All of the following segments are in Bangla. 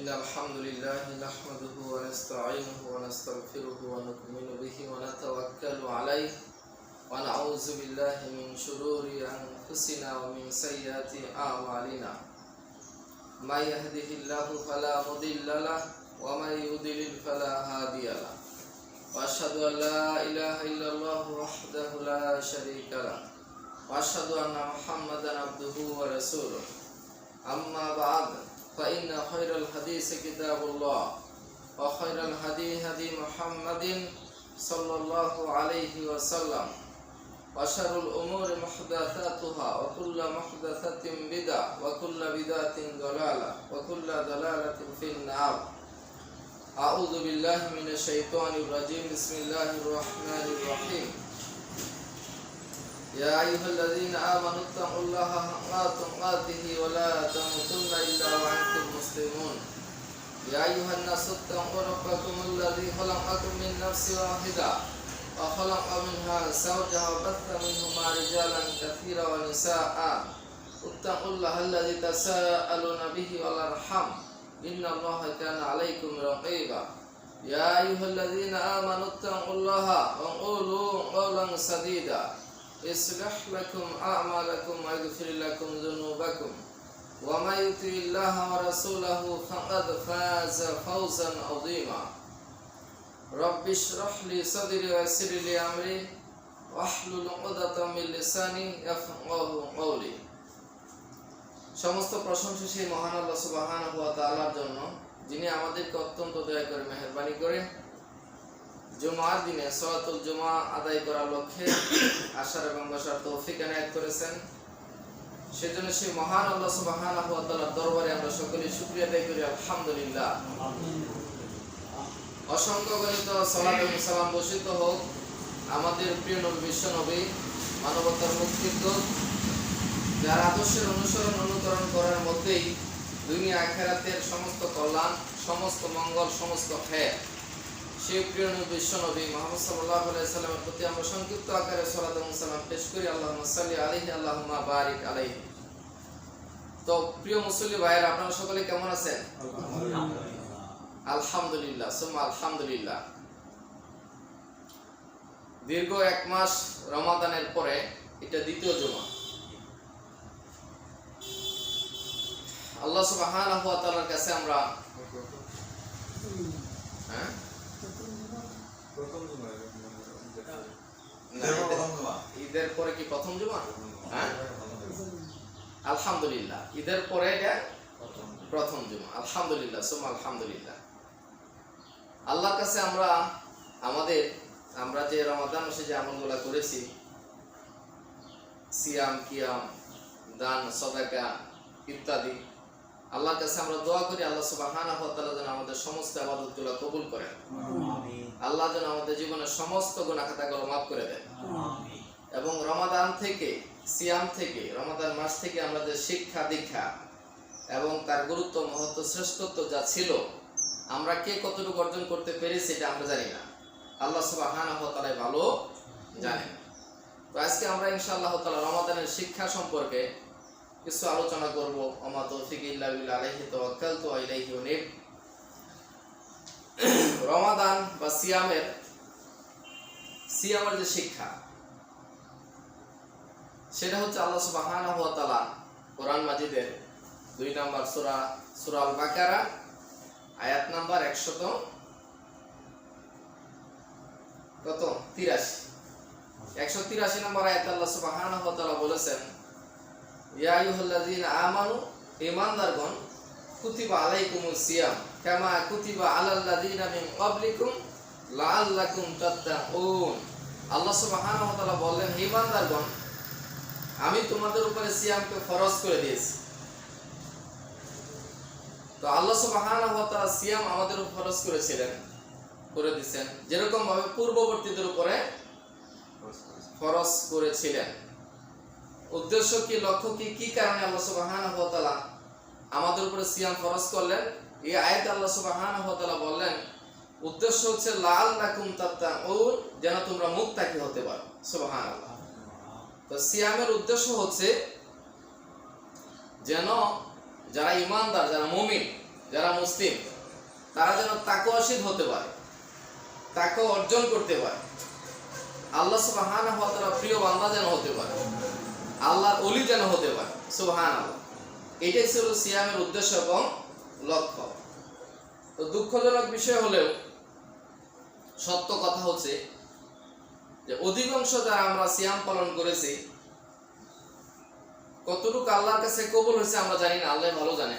إن الحمد لله نحمده ونستعينه ونستغفره ونؤمن به ونتوكل عليه ونعوذ بالله من شرور أنفسنا ومن سيئات أعمالنا من يهده الله فلا مضل له ومن يضلل فلا هادي له وأشهد أن لا إله إلا الله وحده لا شريك له وأشهد أن محمدا عبده ورسوله أما بعد فإن خير الحديث كتاب الله وخير الهدي هدي محمد صلى الله عليه وسلم وشر الأمور محدثاتها وكل محدثة بدعة وكل بدعة ضلالة وكل ضلالة في النار. أعوذ بالله من الشيطان الرجيم. بسم الله الرحمن الرحيم. يا أيها الذين آمنوا اتقوا الله حق تقاته ولا تموتن إلا وأنتم مسلمون. يا أيها الناس اتقوا ربكم الذي خلقكم من نفس واحدة وخلق منها زوجها وبث منهما رجالا كثيرا ونساء. اتقوا الله الذي تساءلون به والأرحام إن الله كان عليكم رقيبا. يا أيها الذين آمنوا اتقوا الله وقولوا قولا سديدا يصلح لكم أعمالكم ويغفر لكم ذنوبكم ومن يطع الله ورسوله فقد فاز فوزا عظيما. رب اشرح لي صدري ويسر لي أمري واحلل عقدة من لساني يفقهوا قولي. সমস্ত প্রশংসা সেই মহান আল্লাহ সুবহানাহু ওয়া তাআলার জন্য, যিনি আমাদেরকে অত্যন্ত দয়া করে মেহেরবানি করে জুমার দিনে সালাতুল জুমা আদায় করার লক্ষ্যে আসার এবং বসার তৌফিক এনায়েত করেছেন। সেজন্য সেই মহান আল্লাহ সুবহানাহু ওয়া তাআলার দরবারে আমরা সকলে শুকরিয়া আদায় করি, আলহামদুলিল্লাহ। অসংখ্য গণিত সালাত এবং সালাম বর্ষিত হোক আমাদের প্রিয় নবী বিশ্ব নবী, মানবতার মুক্তির দূত, যার আদর্শের অনুসরণ অনুকরণ করার মধ্যেই দুনিয়া আখিরাতের সমস্ত কল্যাণ, সমস্ত মঙ্গল, সমস্ত খায়ের, সেই প্রিয় নবী বিশ্ব নবী মুহাম্মদ সাল্লাল্লাহু আলাইহি সাল্লামের প্রতি আমরা সংক্ষিপ্ত আকারে সালাত এবং সালাম পেশ করি। আল্লাহুম্মা সাল্লি আলাইহি আল্লাহুম্মা বারিক আলাইহি। তো প্রিয় মুসল্লি ভাইয়েরা, আপনারা সকলে কেমন আছেন? আলহামদুলিল্লাহ সুম্মা আলহামদুলিল্লাহ। দীর্ঘ এক মাস রমাদানের পরে এটা দ্বিতীয় জুমা। আল্লাহ সুবহানাহু ওয়া তাআলার কাছে আমরা ঈদের পরে কি প্রথম জুমা? আলহামদুলিল্লাহ, ঈদের পরে এটা প্রথম জুমা। আলহামদুলিল্লাহ সুম্মা আলহামদুলিল্লাহ। আল্লাহর কাছে আমরা যে রমাদান মাসে যে আমলগুলো করেছি, সিয়াম, কিয়াম, দান, সাদাকা ইত্যাদি, আল্লাহর কাছে আমরা দোয়া করি আল্লাহ সুবহানাহু ওয়া তাআলা যেন আমাদের সমস্ত ইবাদতগুলো কবুল করেন। আল্লাহ যেন আমাদের জীবনের সমস্ত গুনাহ খাতাগুলো মাফ করে দেন। এবং রমাদান থেকে, সিয়াম থেকে, রমাদান মাস থেকে আমরা যে শিক্ষা দীক্ষা এবং তার গুরুত্ব, মহত্ব, শ্রেষ্ঠত্ব যা ছিল, আমরা কে কতটুকু অর্জন করতে পেরেছি এটা আমরা জানি না, আল্লাহ সুবহানাহু ওয়া তাআলা ভালো জানেন। তো আজকে আমরা ইনশাআল্লাহ তাআলা রমাদানের শিক্ষা সম্পর্কে কিছু আলোচনা করব। ওমা তৌফিক ইল্লা বিল্লাহ, আলাইহি তাওয়াক্কালতু ওয়া ইলাইহি উনীব। রমাদান বা সিয়ামের যে শিক্ষা, সেটা হচ্ছে আল্লাহ সুবহানাহু ওয়া তাআলা কোরআন মাজিদের 2 নম্বর সূরা আল বাকারা আয়াত নাম্বার 183 নম্বর আয়াতে আল্লাহ সুবহানাহু ওয়া তাআলা বলেছেন, ইয়া আইয়ুহাল্লাযীনা আমানু, ঈমানদারগণ, কুতিবা আলাইকুমুস সিয়াম কামা কুতিবা আলাল্লাযীনা মিন ক্বাবলিকুম লাআল্লাকুম তাত্তাকুন। আল্লাহ সুবহানাহু ওয়া তাআলা বললেন, হে ঈমানদারগণ, আমি তোমাদের উপরে সিয়ামকে ফরজ করে দিয়েছি। তো আল্লাহ সুবহানাহু ওয়া তাআলা সিয়াম আমাদের উপর ফরজ করে দিয়েছেন, যেরকম ভাবে পূর্ববর্তীদের উপরে ফরজ করেছিলেন। উদ্দেশ্য কি, লক্ষ্য কি, কি কারণে আল্লাহ সুবহানাহু ওয়া তাআলা আমাদের উপরে সিয়াম ফরজ করলেন? এই আয়াতে আল্লাহ সুবহানাহু ওয়া তাআলা বললেন, উদ্দেশ্য হচ্ছে লাআল্লাকুম তাত্তাকুন, যেন তোমরা মুত্তাকি হতে পারো। সুবহানাল্লাহ। তো সিয়ামের উদ্দেশ্য হচ্ছে যেন যারা ঈমানদার, যারা মুমিন, যারা মুসলিম তারা যেন তাকওয়াশীল হতে পারে, তাকওয়া অর্জন করতে পারে, আল্লাহ সুবহানাহু ওয়া তাআলার প্রিয় বান্দা যেন হতে পারে, আল্লাহর ওলি যেন হতে পারে। সুবহানাল্লাহ। এটাই ছিল সিয়ামের উদ্দেশ্য এবং লক্ষ্য। তো দুঃখজনক বিষয় হলেও সত্য কথা হচ্ছে যে অধিকাংশ যারা আমরা সিয়াম পালন করেছি, কতটুকু আল্লাহর কাছে কবুল হয়েছে আমরা জানি না, আল্লাহ ভালো জানে।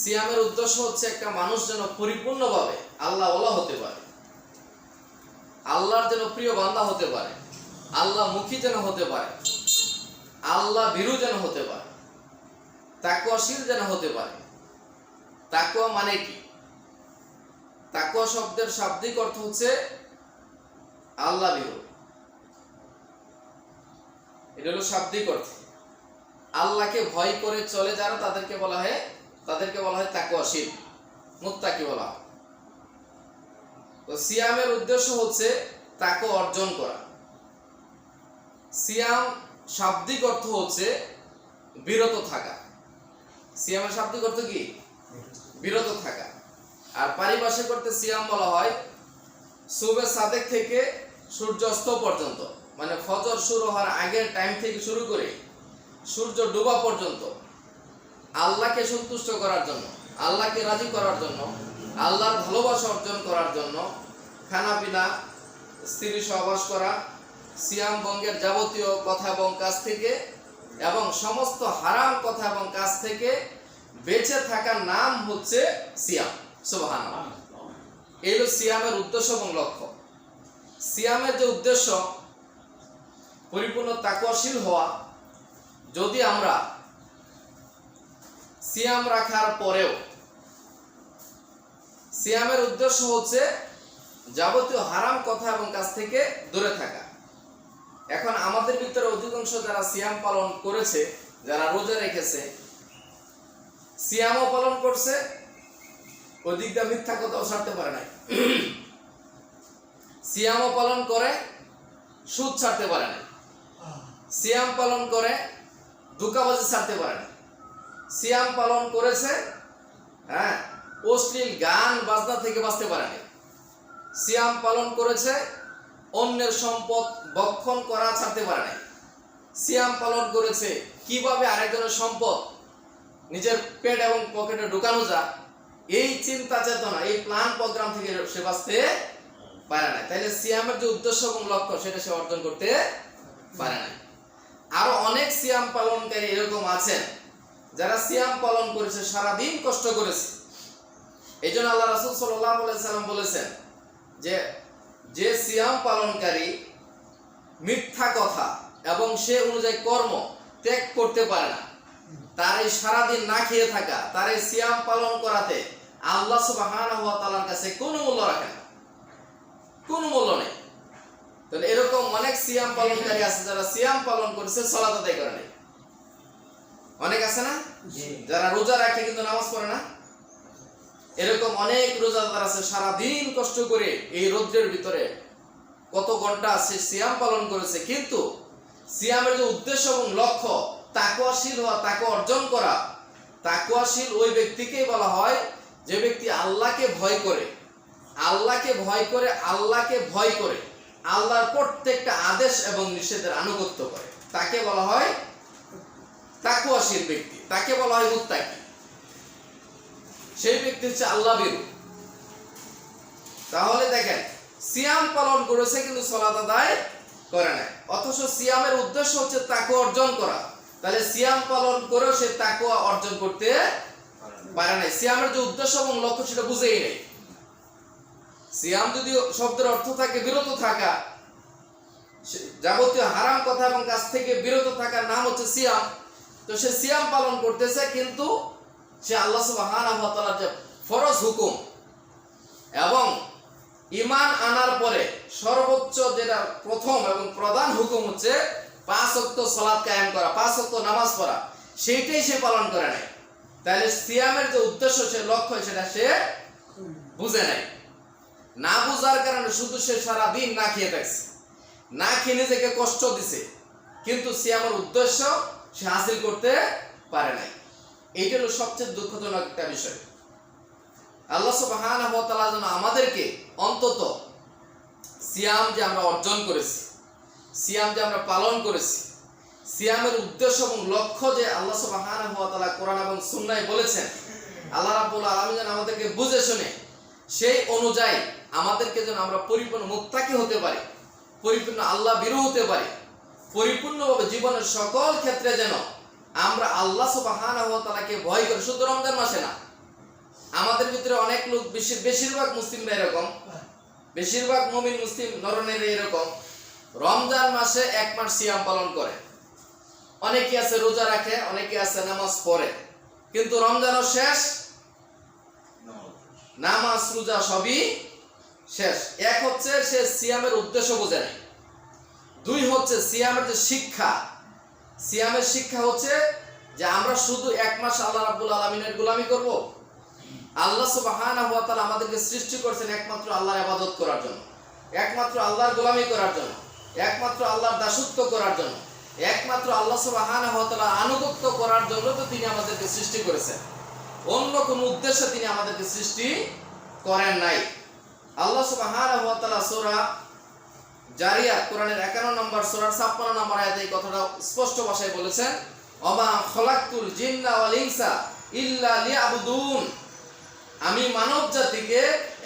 সিয়ামের উদ্দেশ্য হচ্ছে একটা মানুষ যেন পরিপূর্ণভাবে আল্লাহ ওয়ালা হতে পারে, আল্লাহর যেন প্রিয় বান্দা হতে পারে, আল্লাহ মুখী যেন হতে পারে, আল্লাহ ভীরু যেন হতে পারে, তাকওয়াশীল যেন হতে পারে। তাকওয়া মানে কি? তাকওয়া শব্দের শাব্দিক অর্থ হচ্ছে আল্লাহ ভীরু। এটা হলো শাব্দিক অর্থ। আল্লাহকে ভয় করে চলে যারা তাদেরকে বলা হয় তাকওয়াশীল, মুত্তাকি বলা হয়। তো সিয়ামের উদ্দেশ্য হচ্ছে তাকওয়া অর্জন করা। সিয়াম শাব্দিক অর্থ হচ্ছে বিরত থাকা। সিয়ামের শাব্দিক অর্থ কি? বিরত থাকা। আর পারিভাষিক অর্থে সিয়াম বলা হয় সুবে সাদেক থেকে সূর্যাস্ত পর্যন্ত, মানে ফজর শুরু হওয়ার আগের টাইম থেকে শুরু করে সূর্য ডোবা পর্যন্ত আল্লাহকে সন্তুষ্ট করার জন্য, আল্লাহকে রাজি করার জন্য, আল্লাহর ভালোবাসা অর্জন করার জন্য খানা পিনা, স্ত্রী সহবাস করা, সিয়াম ভঙ্গের যাবতীয় কথা এবং কাজ থেকে এবং সমস্ত হারাম কথা এবং কাজ থেকে বেঁচে থাকার নাম হচ্ছে সিয়াম। সুবহানাল্লাহ। এই হলো সিয়ামের উদ্দেশ্য এবং লক্ষ্য। সিয়ামের যে উদ্দেশ্য পরিপূর্ণ তাকওয়াশীল হওয়া, যদি আমরা সিয়াম রাখার পরেও সিয়ামের উদ্দেশ্য হচ্ছে যাবতীয় হারাম কথা এবং কাজ থেকে দূরে থাকা। এখন আমাদের ভিতরে অধিকাংশ যারা সিয়াম পালন করেছে, যারা রোজা রেখেছে, সিয়ামও পালন করছে, ওদিকটা মিথ্যা কথাও ছাড়তে পারে নাই। সিয়ামও পালন করে, সুদ ছাড়তে পারে নাই। সিয়াম পালন করে, ধোঁকাবাজি ছাড়তে পারে না। সিয়াম পালন করেছে, অশ্লীল গান বাজনা থেকে বাঁচতে পারে নাই। সিয়াম পালন করেছে, অন্যের সম্পদ ভক্ষণ করা ছাড়তে পারে নাই। সিয়াম পালন করেছে কিভাবে আরেকজনের সম্পদ নিজের পেট এবং পকেটে ঢুকানো যায়, এই চিন্তা চেতনা, এই প্ল্যান প্রোগ্রাম থেকে সে বাঁচতে পারে না। তাইলে সিয়ামের যে উদ্দেশ্য এবং লক্ষ্য সেটা সে অর্জন করতে পারে না। আরো অনেক সিয়াম পালনকারী এরকম আছেন যারা সিয়াম পালন করেছে, সারাদিন কষ্ট করেছে। এই জন্য আল্লাহ রাসূল সাল্লাল্লাহু আলাইহি সাল্লাম বলেছেন যে সিয়াম পালনকারী মিথ্যা কথা এবং সে অনুযায়ী কর্ম ত্যাগ করতে পারে না, তার এই সারাদিন না খেয়ে থাকা, তার এই সিয়াম পালন করাতে আল্লাহ সুবহানাহু ওয়া তাআলার কাছে কোনো মূল্য রাখে না, কোনো মূল্য নেই। তাহলে এরকম অনেক সিয়াম পালনকারী আছে যারা সিয়াম পালন করেছে, সালাত আদায় করে নাই। অনেক আছে না যারা রোজা রাখে কিন্তু নামাজ পড়ে না। এরকম অনেক রোজাদার আছে সারাদিন কষ্ট করে এই রৌদ্রের ভিতরে কত ঘন্টা সে সিয়াম পালন করেছে, কিন্তু সিয়ামের যে উদ্দেশ্য এবং লক্ষ্য তাকওয়াশীল হওয়া, তাকওয়া অর্জন করা, তাকওয়াশীল ওই ব্যক্তিকেই বলা হয় যে ব্যক্তি আল্লাহকে ভয় করে, আল্লাহকে ভয় করে, আল্লাহকে ভয় করে আল্লাহর প্রত্যেকটা আদেশ এবং নিষেধের আনুগত্য করে, তাকে বলা হয় তাকওয়াশীল ব্যক্তি, তাকে বলা হয় মুত্তাকি। সেই ব্যক্তি হচ্ছে আল্লাহ ভীরু। তাহলে দেখেন সিয়াম পালন করেছে কিন্তু সালাত আদায় করে না, অথচ সিয়ামের উদ্দেশ্য হচ্ছে তাকওয়া অর্জন করা। তাহলে সিয়াম পালন করেও সে তাকওয়া অর্জন করতে পারে না। সিয়ামের যে উদ্দেশ্য এবং লক্ষ্য সেটা বুঝেই নেই। সিয়াম যদি শব্দের অর্থ থাকে বিরত থাকা, যাবতীয় হারাম কথা এবং কাজ থেকে বিরত থাকার নাম হচ্ছে সিয়াম। তো সে সিয়াম পালন করতেছে কিন্তু সে আল্লাহ সুবহানাহু ওয়া তাআলার যে ফরজ হুকুম এবং ঈমান আনার পরে সর্বোচ্চ যেটা প্রথম এবং প্রধান হুকুম হচ্ছে 5 ওয়াক্ত সালাত কায়েম করা, 5 ওয়াক্ত নামাজ পড়া, সেইটাই সে পালন করে নাই। তাহলে সিয়ামের যে উদ্দেশ্য, সে লক্ষ্য, সেটা সে বুঝে নাই। না বুঝার কারণে শুধু সে সারাদিন না খেয়ে থাকছে, না খেয়ে নিজেকে কষ্ট দিছে, কিন্তু সিয়ামের উদ্দেশ্য সে হাসিল করতে পারে নাই। এইটা হলো সবচেয়ে দুঃখজনক একটা বিষয়। আল্লাহ সুবহানাহু ওয়া তাআলা যেন আমাদেরকে অন্তত সিয়াম যে আমরা অর্জন করেছি, সিয়াম যে আমরা পালন করেছি, সিয়ামের উদ্দেশ্য এবং লক্ষ্য যে আল্লাহ সুবহানাহু ওয়া তাআলা কোরআন এবং সুন্নাহয় বলেছেন, আল্লাহ রাব্বুল আলামিন যেন আমাদেরকে বুঝে শুনে সেই অনুযায়ী আমাদেরকে যেন আমরা পরিপূর্ণ মুত্তাকি হতে পারি, পরিপূর্ণ আল্লাহ ভীরু হতে পারি, পরিপূর্ণভাবে জীবনের সকল ক্ষেত্রে যেন আমরা আল্লাহ সুবহানাহু ওয়া তাআলাকে ভয় করি। শুধু রমজান মাসে না, আমাদের ভিতরে অনেক লোক, বেশিরভাগ মুসলিমরা এরকম, বেশিরভাগ মুমিন মুসলিম নরনারী এরকম রমজান মাসে 1 মাস সিয়াম পালন করে। অনেকে আছে রোজা রাখে, অনেকে আছে নামাজ পড়ে, কিন্তু রমজানও শেষ, নামাজ রোজা সবই শেষ। এক হচ্ছে সে সিয়ামের উদ্দেশ্য বোঝে নাই, দুই হচ্ছে সিয়ামের যে শিক্ষা, সিয়ামের শিক্ষা হচ্ছে যে আমরা শুধু 1 মাস আল্লাহ রাব্বুল আলামিনের গোলামি করব। আল্লাহ সুবহানাহু ওয়া তাআলা আমাদেরকে সৃষ্টি করেছেন একমাত্র আল্লাহর ইবাদত করার জন্য, একমাত্র আল্লাহর গোলামি করার জন্য, একমাত্র আল্লাহর দাসত্ব করার জন্য, একমাত্র আল্লাহ সুবহানাহু ওয়া তাআলার আনুগত্য করার জন্য তো তিনি আমাদেরকে সৃষ্টি করেছেন। অন্য কোনো উদ্দেশ্যে তিনি আমাদেরকে সৃষ্টি করেন নাই। আল্লাহ সুবহানাহু ওয়া তাআলা সূরা জারিয়াত কোরআনের 51 নম্বর সূরার 56 নম্বর আয়াতে এই কথাটা স্পষ্ট ভাষায় বলেছেন, ওমা খলাকতুল জিন্না ওয়াল ইনসা ইল্লা লিয়াবুদুন, আমি মানব জাতিকে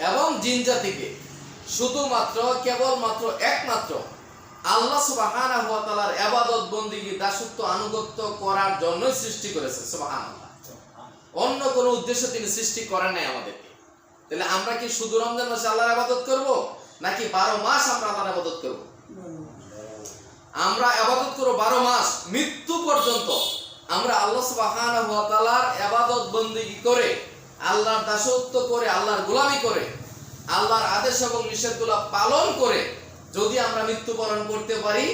এবং জিন জাতিকে শুধুমাত্র কেবলমাত্র একমাত্র আল্লাহ সুবহানাহু ওয়া তাআলার ইবাদত বন্দেগী দাসত্ব আনুগত্য করার জন্যই সৃষ্টি করেছে। সুবহানাল্লাহ, অন্য কোনো উদ্দেশ্যে তিনি সৃষ্টি করেন নাই আমাদেরকে। তাহলে আমরা কি শুধু রমজান মাসে আল্লাহর ইবাদত করব, নাকি 12 মাস আমরা আল্লাহর ইবাদত করব? আমরা ইবাদত করব 12 মাস, মৃত্যু পর্যন্ত আমরা আল্লাহ সুবহানাহু ওয়া তাআলার ইবাদত বন্দেগী করে, আল্লাহর দাসত্ব করে, আল্লাহর গোলামি করে, আল্লাহর আদেশ এবং নিষেধগুলো পালন করে যদি আমরা মৃত্যুবরণ করতে পারি,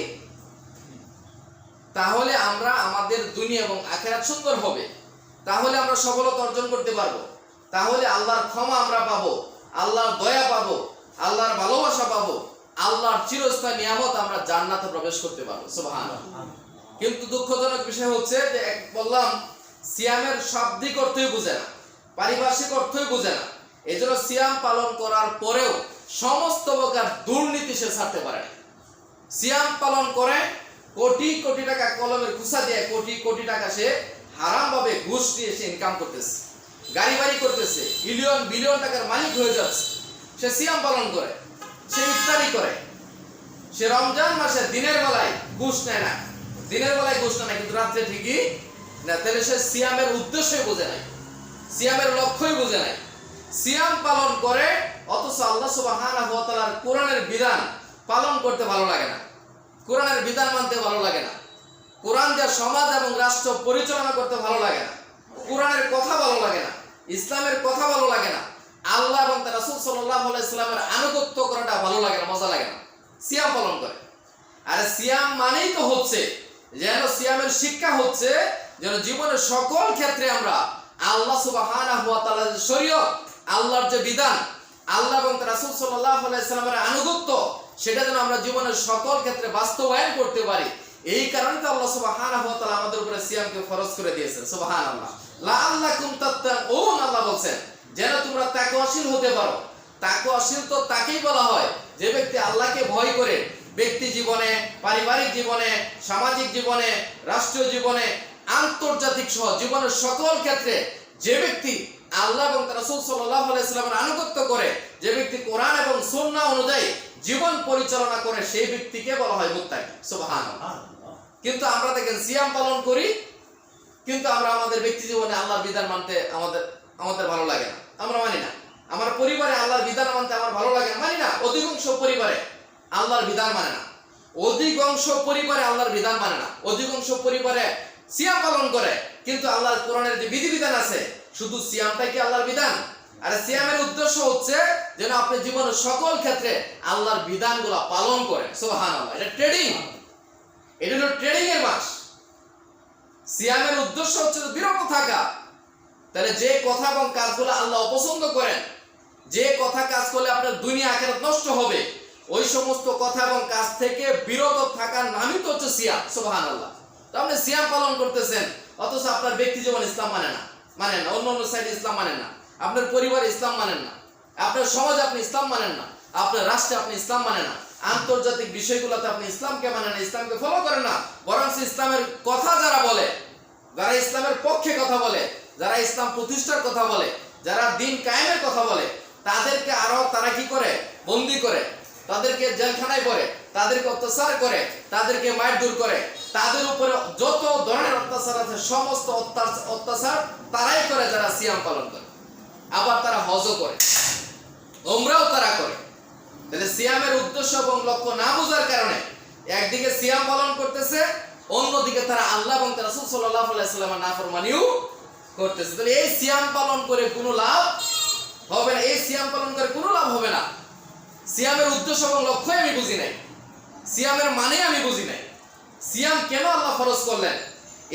তাহলে আমরা আমাদের দুনিয়া এবং আখিরাত সুন্দর হবে, তাহলে আমরা সফলতা অর্জন করতে পারবো, তাহলে আল্লাহর ক্ষমা আমরা পাবো, আল্লাহর দয়া পাবো, আল্লাহর ভালোবাসা পাবো, আল্লাহর চিরস্থায়ী নিয়ামত আমরা জান্নাতে প্রবেশ করতে পারবো। সুবহানাল্লাহ। কিন্তু দুঃখজনক বিষয় হচ্ছে যে বললাম সিয়ামের শাব্দিক অর্থই বুঝে না, পারিভাষিক অর্থই বুঝে না। এজন্য সিয়াম পালন করার পরেও সমস্ত প্রকার দুর্নীতি সে ছাড়তে পারে না। সিয়াম পালন করে কোটি কোটি টাকা কলমের খুসা দিয়ে কোটি কোটি টাকা সে হারাম ভাবে ঘুষ দিয়ে সে ইনকাম করতেছে, গাড়ি বাড়ি করতেছে, বিলিয়ন বিলিয়ন টাকার মালিক হয়ে যাচ্ছে। সে সিয়াম পালন করে, সে ইফতারি করে, সে রমজান মাসে দিনের বেলায় ঘুষ নেয় না, দিনের বেলায় ঘুষ নেয় না, কিন্তু রাত্রে ঠিকই না। তাহলে সে সিয়ামের উদ্দেশ্যই বোঝে নাই, সিয়ামের লক্ষ্যই বোঝে নাই। সিয়াম পালন করে অথচ আল্লাহ সুবহানাহু ওয়া তাআলার কোরআনের বিধান পালন করতে ভালো লাগে না, কোরআনের বিধান মানতে ভালো লাগে না, কোরআন দিয়ে সমাজ এবং রাষ্ট্র পরিচালনা করতে ভালো লাগে না, কোরআনের কথা ভালো লাগে না, ইসলামের কথা ভালো লাগে না, আল্লাহ এবং তার রাসূল সাল্লাল্লাহু আলাইহি সাল্লামের আনুগত্য করাটা ভালো লাগে না, মজা লাগে না, সিয়াম পালন করে। আর সিয়াম মানেই তো হচ্ছে যেন সিয়ামের শিক্ষা হচ্ছে যেন জীবনের সকল ক্ষেত্রে আমরা আল্লাহ সুবহানাহু ওয়া তাআলার শরীয়ত, আল্লাহর যে বিধান, আল্লাহ এবং তার রাসূল সাল্লাল্লাহু আলাইহি সাল্লামের আনুগত্য, সেটা যেন আমরা জীবনের সকল ক্ষেত্রে বাস্তবায়ন করতে পারি। এই কারণে তো আল্লাহ সুবহানাহু ওয়া তাআলা আমাদের উপরে সিয়ামকে ফরজ করে দিয়েছেন। সুবহানাল্লাহ, লাআল্লাকুম তাত্তাকুন, আল্লাহ বলেন যেন তোমরা তাকওয়াশীল হতে পারো। তাকওয়াশীল তো তাকেই বলা হয় যে ব্যক্তি আল্লাহকে ভয় করে ব্যক্তি জীবনে, পারিবারিক জীবনে, সামাজিক জীবনে, রাষ্ট্রীয় জীবনে, আন্তর্জাতিক সহ জীবনের সকল ক্ষেত্রে যে ব্যক্তি আল্লাহ এবং তার রাসূল সাল্লাল্লাহু আলাইহি সাল্লামের আনুগত্য করে, যে ব্যক্তি কোরআন এবং সুন্নাহ অনুযায়ী জীবন পরিচালনা করে, সেই ব্যক্তিকে বলা হয় মুত্তাকি। সুবহানাল্লাহ। কিন্তু আমরা দেখেন সিয়াম পালন করি, কিন্তু আমরা আমাদের ব্যক্তি জীবনে আল্লাহর বিধান মানতে আমাদের ভালো লাগে না, আমরা মানি না। আমার পরিবারে আল্লাহর বিধান মানতে আমার ভালো লাগে না, মানি না। অধিকাংশ পরিবারে আল্লাহর বিধান মানে না, অধিকাংশ পরিবারে আল্লাহর বিধান মানে না, অধিকাংশ পরিবারে সিয়াম পালন করে, কিন্তু আল্লাহর কোরআনের যে বিধিবিধান আছে, শুধু সিয়ামটাই কি আল্লাহর বিধান? আর সিয়ামের উদ্দেশ্য হচ্ছে যেন আপনি জীবনের সকল ক্ষেত্রে আল্লাহর বিধানগুলো পালন করেন। সুবহানাল্লাহ। এটা ট্রেডিং, এটা হলো ট্রেডিং এর মাস। সিয়ামের উদ্দেশ্য হচ্ছে বিরত থাকা। তাহলে যে কথা এবং কাজগুলো আল্লাহ অপছন্দ করেন, যে কথা কাজ করলে আপনার দুনিয়া আখিরাত নষ্ট হবে, ওই সমস্ত কথা এবং কাজ থেকে বিরত থাকার নামই তো হচ্ছে সিয়াম। সুবহানাল্লাহ। তো আপনি সিয়াম পালন করতেছেন, অথচ আপনার ব্যক্তি জীবন ইসলাম মানেন না, অন্য অন্য সাইডে ইসলাম মানেন না, আপনার পরিবারে ইসলাম মানেন না, আপনার সমাজে আপনি ইসলাম মানেন না, আপনার রাষ্ট্রে আপনি ইসলাম মানেন না, আন্তর্জাতিক বিষয়গুলোতে আপনি ইসলামকে মানেন না, ইসলামকে ফলো করেন না, বরং ইসলামের কথা যারা বলে, যারা ইসলামের পক্ষে কথা বলে, যারা ইসলাম প্রতিষ্ঠার কথা বলে, যারা দিন কায়েমের কথা বলে, তাদেরকে আরো তারা কি করে? বন্দী করে, তাদেরকে জেলখানায় পড়ে, তাদেরকে অত্যাচার করে, তাদেরকে মারধর করে, তাদের উপরে যত ধরনের অত্যাচার আছে সমস্ত অত্যাচার তারাই করে যারা সিয়াম পালন করে। আবার তারা হজও করে, ওমরাও তারা করে। তাহলে সিয়ামের উদ্দেশ্য এবং লক্ষ্য না বোঝার কারণে একদিকে সিয়াম পালন করতেছে, অন্যদিকে তারা আল্লাহ এবং তার রাসূল সাল্লাল্লাহু আলাইহি ওয়াসাল্লামের নাফরমানিও করতেছে। তাহলে এই সিয়াম পালন করে কোনো লাভ হবে না, এই সিয়াম পালন করে কোনো লাভ হবে না। সিয়ামের উদ্দেশ্য এবং লক্ষ্যই আমি বুঝি নাই, সিয়ামের মানে আমি বুঝি নাই। সিয়াম কেন আল্লাহ ফরজ করলেন?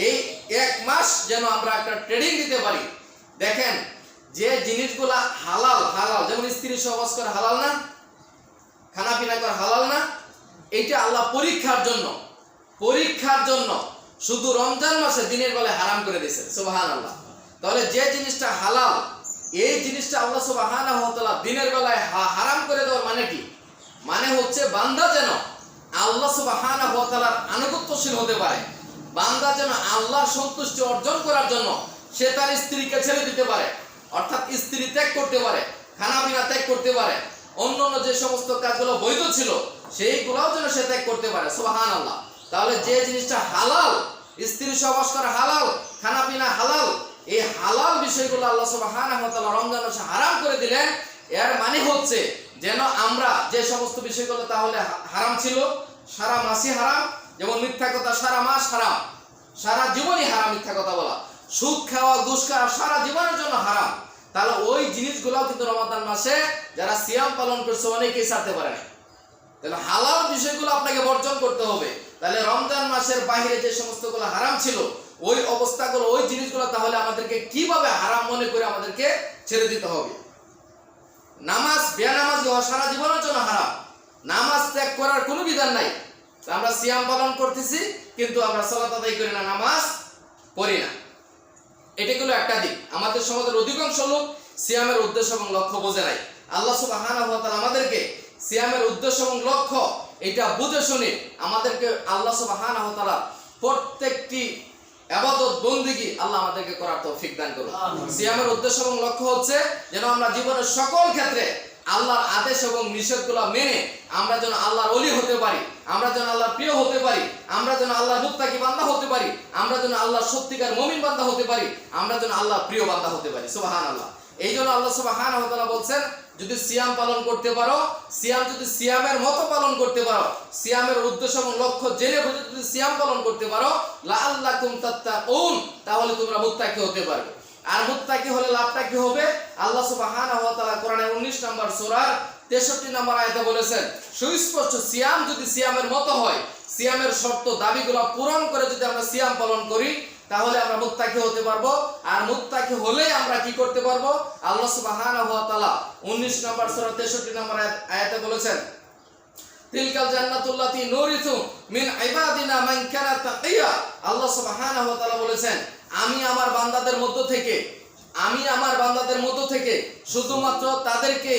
এই এক মাস যেন আমরা একটা ট্রেনিং দিতে পারি। দেখেন, যে জিনিসগুলা হালাল, যেমন স্ত্রী সহবাস করে হালাল না, খানা পিনা করে হালাল না, এইটা আল্লাহ পরীক্ষার জন্য শুধু রমজান মাসে দিনের বেলায় হারাম করে দিয়েছেন। সুবহানাল্লাহ। তাহলে যে জিনিসটা হালাল, এই জিনিসটা আল্লাহ সুবহানাহু ওয়া তাআলা দিনের বেলায় হারাম করে দেওয়ার মানে কি? মানে হচ্ছে বান্দা যেন আল্লাহ সুবহানাহু ওয়া তাআলার আনুগত্যশীল হতে পারে, বান্দা যেন আল্লাহর সন্তুষ্টি অর্জন করার জন্য সে তার স্ত্রীকে ছেড়ে দিতে পারে, অর্থাৎ স্ত্রী ত্যাগ করতে পারে, খানা পিনা ত্যাগ করতে পারে, অন্যান্য যে সমস্ত কাজগুলো বৈধ ছিল সেইগুলোও যেন সে ত্যাগ করতে পারে। সুবহানাল্লাহ। তাহলে যে জিনিসটা হালাল, স্ত্রী সহবাস করা হালাল, খানা পিনা হালাল, এই হালাল বিষয়গুলো আল্লাহ সুবহানাহু ওয়া তাআলা রমজান মাসে হারাম করে দিলেন। এর মানে হচ্ছে যেন আমরা যে সমস্ত বিষয়গুলো তাহলে হারাম ছিল সারা মাসই হারাম, যেমন মিথ্যা কথা সারা মাস হারাম, সারা জীবনই হারাম মিথ্যা কথা বলা, সুদ খাওয়া, ঘুষ খাওয়া সারা জীবনের জন্য হারাম। তাহলে ওই জিনিসগুলো কিন্তু রমাদান মাসে যারা সিয়াম পালন করছে অনেকেই ছাড়তে পারে না। তাহলে হালাল বিষয়গুলো আপনাকে বর্জন করতে হবে। তাহলে রমজান মাসের বাইরে যে সমস্তগুলো হারাম ছিল ওই অবস্থাগুলো, ওই জিনিসগুলো তাহলে আমাদেরকে কিভাবে হারাম মনে করে আমাদেরকে ছেড়ে দিতে হবে। নামাজ বেনামাজি হওয়া সারা জীবনের জন্য হারাম, নামাজ ত্যাগ করার কোনো বিধান নাই। আমরা সিয়াম পালন করতেছি কিন্তু আমরা সালাত আদায় করি না, নামাজ পড়ি না। এটা হলো একটা দিক। আমাদের সমাজের অধিকাংশ লোক সিয়ামের উদ্দেশ্য এবং লক্ষ্য বোঝে নাই। আল্লাহ সুবহানাহু ওয়া তাআলা আমাদেরকে সিয়ামের উদ্দেশ্য এবং লক্ষ্য এটা বুঝে শুনে আমাদেরকে আল্লাহ সুবহানাহু ওয়া তাআলা প্রত্যেকটি ইবাদত বন্দেগী আল্লাহ আমাদেরকে করার তৌফিক দান করুন। সিয়ামের উদ্দেশ্য এবং লক্ষ্য হচ্ছে যেন আমরা জীবনের সকল ক্ষেত্রে আল্লাহর আদেশ এবং নিষেধগুলো মেনে আমরা যেন আল্লাহর ওলি হতে পারি, আমরা যেন আল্লাহর প্রিয় হতে পারি, আমরা যেন আল্লাহর মুত্তাকি বান্দা হতে পারি, আমরা যেন আল্লাহর সত্যিকার মুমিন বান্দা হতে পারি, আমরা যেন আল্লাহর প্রিয় বান্দা হতে পারি। সুবহানাল্লাহ। এই জন্য আল্লাহ সুবহানাহু ওয়া তাআলা বলছেন, যদি সিয়াম পালন করতে পারো, যদি সিয়ামের মতো পালন করতে পারো, সিয়ামের উদ্দেশ্য এবং লক্ষ্য জেনে বুঝে যদি সিয়াম পালন করতে পারো, লাআল্লাকুম তাত্তাকুন, তাহলে তোমরা মুত্তাকি হতে পারবে। আর মুত্তাকি হলে লাভটা কি হবে? আল্লাহ সুবহানাহু ওয়া তাআলা কোরআনের 19 নম্বর সূরার 63 নম্বর আয়াতে বলেছেন সুস্পষ্ট, সিয়াম যদি সিয়ামের মতো হয়, সিয়ামের শর্ত দাবিগুলো পূরণ করে যদি আমরা সিয়াম পালন করি তাহলে আমরা মুত্তাকি হতে পারবো। আর মুত্তাকি হলে আমরা কি করতে পারবো? আল্লাহ সুবহানাহু ওয়া তাআলা 19 নম্বর সূরা 63 নম্বর আয়াতে বলেছেন, তিলকাল জান্নাতুল্লাতী নুরিসু মিন ইবাদিনা মান কানা তাকিয়া। আল্লাহ সুবহানাহু ওয়া তাআলা বলেছেন, আমি আমার বান্দাদের মধ্য থেকে শুধুমাত্র তাদেরকে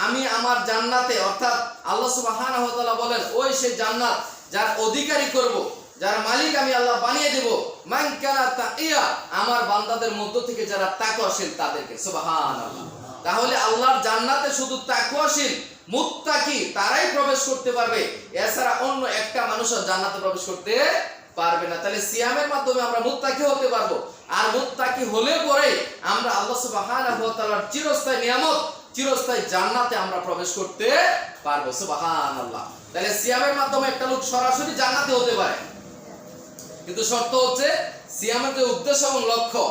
আমি আমার জান্নাতে, অর্থাৎ আল্লাহ সুবহানাহু ওয়া তাআলা বলেন ওই সেই জান্নাত যার অধিকারী করব, যার মালিক আমি আল্লাহ বানিয়ে দেব, মান কানা তাকিয়া, আমার বান্দাদের মধ্য থেকে যারা তাকওয়াশীল তাদেরকে। সুবহানাল্লাহ। তাহলে আল্লাহর জান্নাতে শুধু তাকওয়াশীল মুত্তাকি তারাই প্রবেশ করতে পারবে, এছাড়া অন্য একটা মানুষও জান্নাতে প্রবেশ করতে পারবে না। তাহলে সিয়ামের মাধ্যমে আমরা মুত্তাকি হতে পারবো। আর মুত্তাকি হলে পরে আমরা আল্লাহ সুবহানাহু ওয়া তাআলার চিরস্থায়ী নিয়ামত, চিরস্থায়ী জান্নাতে আমরা প্রবেশ করতে পারবো। সুবহানাল্লাহ। তাহলে সিয়ামের মাধ্যমে একটা লোক সরাসরি জান্নাতে হতে পারে, কিন্তু শর্ত হচ্ছে সিয়ামের যে উদ্দেশ্য এবং লক্ষ্য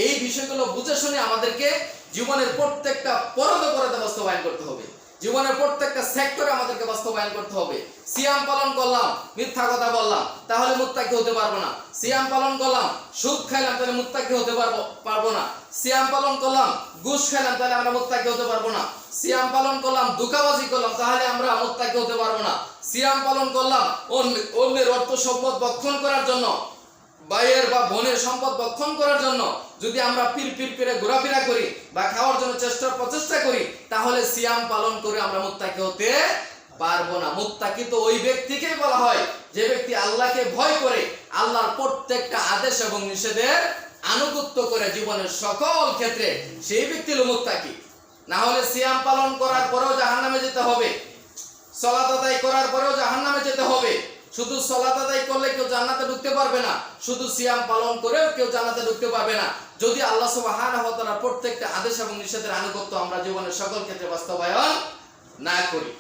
এই বিষয়গুলো বুঝে শুনে আমাদেরকে জীবনের প্রত্যেকটা পরতে বাস্তবায়ন করতে হবে, জীবনের প্রত্যেকটা সেক্টরে আমাদেরকে বাস্তবায়ন করতে হবে। সিয়াম পালন করলাম, মিথ্যা কথা বললাম, তাহলে মুত্তাকি হতে পারবো না। সিয়াম পালন করলাম, সুদ খাইলাম, তাহলে মুত্তাকি হতে পারবো না। সিয়াম পালন করলাম, ঘুষ খাইলাম, তাহলে আমরা মুত্তাকি হতে পারবো না। সিয়াম পালন করলাম, ধোঁকাবাজি করলাম, তাহলে আমরা মুত্তাকি হতে পারবো না। সিয়াম পালন করলাম, অন্যের অর্থ সম্পদ ভক্ষণ করার জন্য ভাইয়ের বা বোনের সম্পদ ভক্ষণ করার জন্য যদি আমরা পির করে ঘোরাফেরা করি বা খাওয়ার জন্য প্রচেষ্টা করি, তাহলে সিয়াম পালন করে আমরা মুত্তাকি হতে পারবো না। মুত্তাকি তো ওই ব্যক্তিকেই বলা হয় যে ব্যক্তি আল্লাহকে ভয় করে, আল্লাহর প্রত্যেকটা আদেশ এবং নিষেধের আনুগত্য করে জীবনের সকল ক্ষেত্রে, সেই ব্যক্তি হলো মুত্তাকি। না হলে সিয়াম পালন করার পরেও জাহান্নামে যেতে হবে, সালাত আদায় করার পরেও জাহান্নামে যেতে হবে। শুধু সালাত আদায় করলে কেউ জান্নাতে ঢুকতে পারবে না, শুধু সিয়াম পালন করেও কেউ জান্নাতে ঢুকতে পারবে না, যদি আল্লাহ সুবহানাহু ওয়া তাআলার প্রত্যেকটা আদেশ এবং নিষেধের আনুগত্য আমরা জীবনের সকল ক্ষেত্রে বাস্তবায়ন না করি।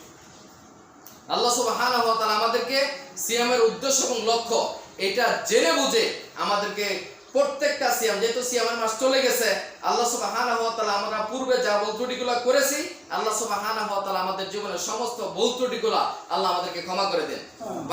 আল্লাহ সুবহানাহু ওয়া তাআলা আমাদেরকে সিয়ামের উদ্দেশ্য এবং লক্ষ্য এটা জেনে বুঝে আমাদেরকে প্রত্যেকটা সিয়াম, যেহেতু সিয়ামের মাস চলে গেছে, আল্লাহ সুবহানাহু ওয়া তাআলা আমরা পূর্বে যা ভুল ত্রুটিগুলো করেছি, আল্লাহ সুবহানাহু ওয়া তাআলা আমাদের জীবনের সমস্ত ভুল ত্রুটিগুলো আল্লাহ আমাদেরকে ক্ষমা করে দেন।